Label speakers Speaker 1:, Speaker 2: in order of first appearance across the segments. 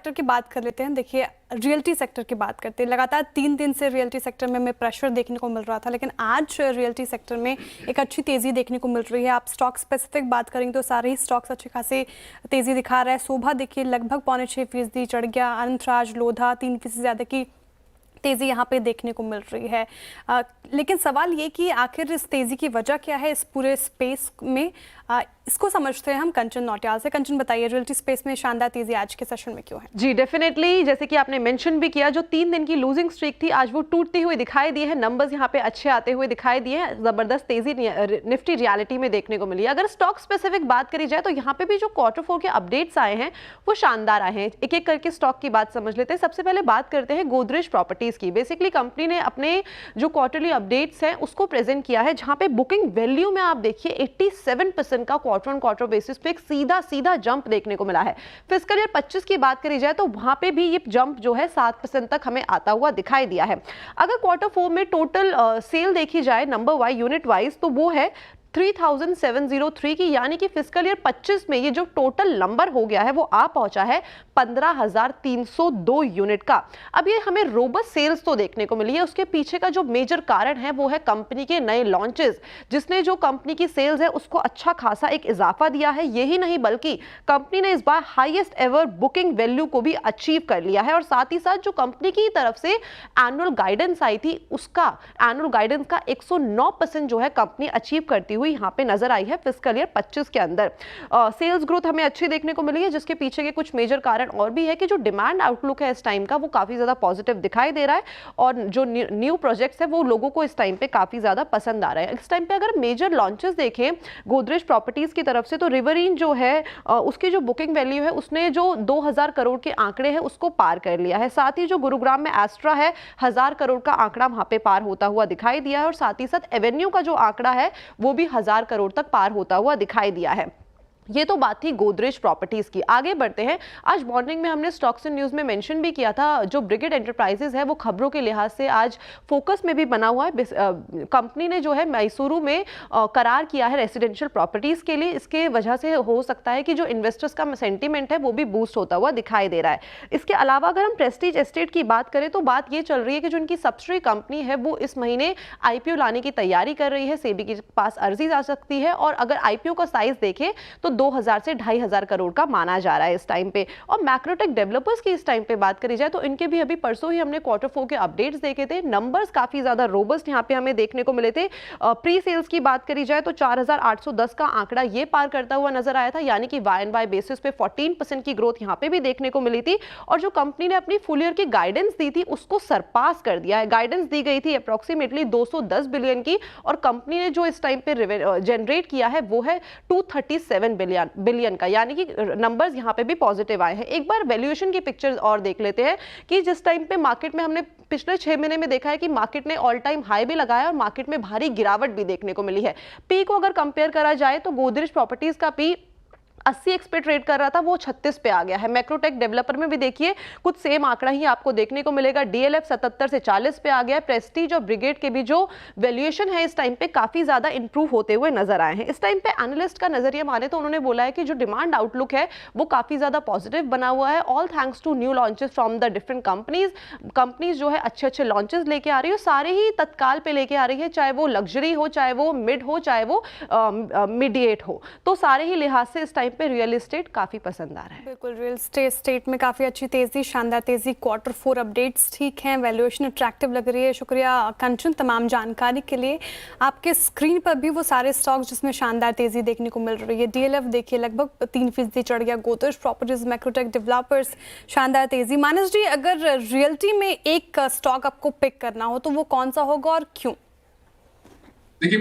Speaker 1: Sector की बात कर लेते हैं। देखिए, रियल्टी सेक्टर की बात करते हैं। लगातार 3 दिन से रियल्टी सेक्टर में हमें प्रेशर देखने को मिल रहा था, लेकिन आज रियल्टी सेक्टर में एक अच्छी तेज़ी देखने को मिल रही है। आप स्टॉक स्पेसिफिक बात करेंगे तो सारे ही स्टॉक्स अच्छे खासे तेज़ी दिखा रहा है। शोभा देखिए लगभग 6.25% चढ़ गया। अनंतराज, लोधा 3% ज़्यादा की तेज़ी यहाँ पे देखने को मिल रही है। लेकिन सवाल ये कि आखिर इस तेज़ी की वजह क्या है इस पूरे स्पेस में, इसको समझते हैं हम कंचन नौटियाल से। कंचन, बताइए रियल्टी स्पेस में शानदार तेज़ी आज के सेशन में क्यों है?
Speaker 2: जी डेफिनेटली, जैसे कि आपने मेंशन भी किया, जो 3 दिन की लूजिंग स्ट्रीक थी आज वो टूटती हुई दिखाई दी है। नंबर्स यहाँ पे अच्छे आते हुए दिखाई दिए हैं। जबरदस्त तेजी निफ्टी रियलिटी में देखने को मिली है। अगर स्टॉक स्पेसिफिक बात करी जाए तो यहाँ पे भी जो Q4 के अपडेट्स आए हैं वो शानदार आए हैं। एक एक करके स्टॉक की बात समझ लेते हैं। सबसे पहले बात करते हैं गोदरेज प्रॉपर्टीज की। बेसिकली कंपनी ने अपने जो क्वार्टरली अपडेट्स हैं उसको प्रेजेंट किया है, जहां पे बुकिंग वैल्यू में आप देखिए 87% का क्वार्टर ऑन क्वार्टर बेसिस पे एक सीधा जंप देखने को मिला है। फिस्कल ईयर 25 की बात करी जाए तो वहां पे भी ये जंप जो है 7% तक हमें आता हुआ दिखाई दिया है। अगर Q4 में टोटल सेल देखी जाए नंबर वाइज, यूनिट वाइज, तो वो है 3703 की, यानी कि फिस्कल ईयर 25 में ये जो टोटल नंबर हो गया है वो आ पहुंचा है 15,302 यूनिट का। अब ये हमें रोबस्ट सेल्स तो देखने को मिली है। उसके पीछे का जो मेजर कारण है वो है कंपनी के नए लॉन्चेस, जिसने जो कंपनी की सेल्स है उसको अच्छा खासा एक इजाफा दिया है। यही नहीं बल्कि कंपनी ने इस बार हाईएस्ट एवर बुकिंग वैल्यू को भी अचीव कर लिया है। और साथ ही साथ जो कंपनी की तरफ से एनुअल गाइडेंस आई थी, उसका एनुअल गाइडेंस का 109% जो है कंपनी अचीव करती हुई यहाँ पे नजर आई है फिस्कल ईयर 25 के अंदर। सेल्स ग्रोथ हमें अच्छी देखने को मिली है, जिसके पीछे के कुछ मेजर कारण और भी है कि जो डिमांड आउटलुक है इस टाइम का वो काफी ज्यादा पॉजिटिव दिखाई दे रहा है। और जो न्यू प्रोजेक्ट्स है वो लोगों को इस टाइम पे काफी ज्यादा पसंद आ रहा है। इस टाइम पे अगर मेजर लॉन्चेस देखें गोदरेज प्रॉपर्टीज की तरफ से, तो रिवरीन जो है उसकी जो बुकिंग वैल्यू है उसने जो 2000 करोड़ के आंकड़े हैं उसको पार कर लिया है। साथ ही जो गुरुग्राम में एस्ट्रा है 1000 करोड़ का आंकड़ा वहां पे पार होता हुआ दिखाई दिया है। और साथ ही साथ एवेन्यू का जो आंकड़ा है वो भी 1000 करोड़ तक पार होता हुआ दिखाई दिया है। ये तो बात थी गोदरेज प्रॉपर्टीज की। आगे बढ़ते हैं। आज मॉर्निंग में हमने स्टॉक्स एंड न्यूज में मेंशन भी किया था, जो ब्रिगेड एंटरप्राइजेज है वो खबरों के लिहाज से आज फोकस में भी बना हुआ है। कंपनी ने जो है मैसूरू में करार किया है रेसिडेंशियल प्रॉपर्टीज के लिए। इसके वजह से हो सकता है कि जो इन्वेस्टर्स का सेंटीमेंट है वो भी बूस्ट होता हुआ दिखाई दे रहा है। इसके अलावा अगर हम प्रेस्टीज एस्टेट की बात करें तो बात ये चल रही है कि जो इनकी सब्सिडरी कंपनी है वो इस महीने आईपीओ लाने की तैयारी कर रही है। सेबी के पास अर्जी आ सकती है और अगर आईपीओ का साइज देखें तो 2000 से 2500 करोड़ का माना जा रहा है इस टाइम पे। और मैक्रोटेक डेवलपर्स की इस टाइम पे बात करी जाए तो इनके भी अभी परसों ही हमने Q4 के अपडेट्स देखे थे। नंबर्स काफी ज्यादा रोबस्ट यहां पे हमें देखने को मिले थे। प्री सेल्स की बात करी जाए तो 4810 का आंकड़ा ये पार करता हुआ नजर आया था, यानी कि YoY बेसिस पे 14% की ग्रोथ यहां पे भी देखने को मिली थी। और जो कंपनी ने अपनी फुल ईयर की गाइडेंस दी थी उसको सरपास कर दिया है। गाइडेंस दी गई थी अप्रोक्सीमेटली 210 बिलियन की, और कंपनी ने जो इस टाइम पे जनरेट किया है वो है 237 बिलियन का, यानी कि नंबर्स यहां पे भी पॉजिटिव आए हैं। एक बार वैल्यूएशन की पिक्चर और देख लेते हैं कि जिस टाइम पे मार्केट में हमने पिछले 6 महीने में देखा है कि मार्केट ने ऑल टाइम हाई भी लगाया और मार्केट में भारी गिरावट भी देखने को मिली है। पी को अगर कंपेयर करा जाए तो गोदरेज प्रॉपर्टीज का पी 80 एक्स पे ट्रेड कर रहा था, वो 36 पे आ गया है। मैक्रोटेक डेवलपर में भी देखिए कुछ सेम आंकड़ा ही आपको देखने को मिलेगा। डीएलएफ 77 से 40 पे आ गया है। प्रेस्टीज और ब्रिगेड के भी जो वैल्यूएशन है इस टाइम पे काफी ज्यादा इंप्रूव होते हुए नजर आए हैं। इस टाइम पे एनालिस्ट का नजरिया माने तो उन्होंने बोला है कि जो डिमांड आउटलुक है वो काफी ज्यादा पॉजिटिव बना हुआ है। All thanks to new launches from the different companies जो है अच्छे लॉन्चेस लेके आ रही है, सारे ही तत्काल पे लेके आ रही है, चाहे वो लग्जरी हो, चाहे वो मिड हो, चाहे वो मिडिएट हो। तो सारे ही लिहाज से इस टाइम पे रियल एस्टेट काफी पसंद आ रहा है।
Speaker 1: बिल्कुल, रियल एस्टेट में काफी अच्छी तेजी, शानदार तेजी। Q4 अपडेट्स ठीक हैं, वैल्यूएशन अट्रैक्टिव लग रही है। शुक्रिया कंचन तमाम जानकारी के लिए। आपके स्क्रीन पर भी वो सारे स्टॉक्स जिसमें शानदार तेजी देखने को मिल रही है। डीएलएफ देखिए लगभग 3% चढ़ गया। गोदरेज प्रॉपर्टीज, मैक्रोटेक डेवलपर्स, शानदार तेजी। मानस जी, अगर रियल्टी में एक स्टॉक आपको पिक करना हो तो वो कौन सा होगा और क्यों?
Speaker 3: देखिए,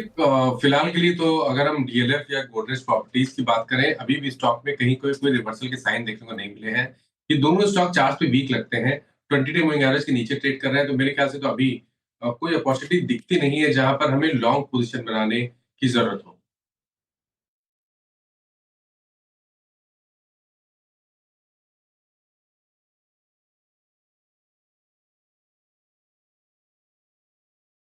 Speaker 3: फिलहाल के लिए तो अगर हम डीएलएफ या गोदरेज प्रॉपर्टीज की बात करें, अभी भी स्टॉक में कहीं कोई रिवर्सल के साइन देखने को नहीं मिले हैं। ये दोनों स्टॉक चार्ट पे वीक लगते हैं, 20 डे मूविंग एवरेज के नीचे ट्रेड कर रहे हैं। तो मेरे ख्याल से तो अभी कोई अपॉर्चुनिटी दिखती नहीं है जहां पर हमें लॉन्ग पोजीशन बनाने की जरूरत हो।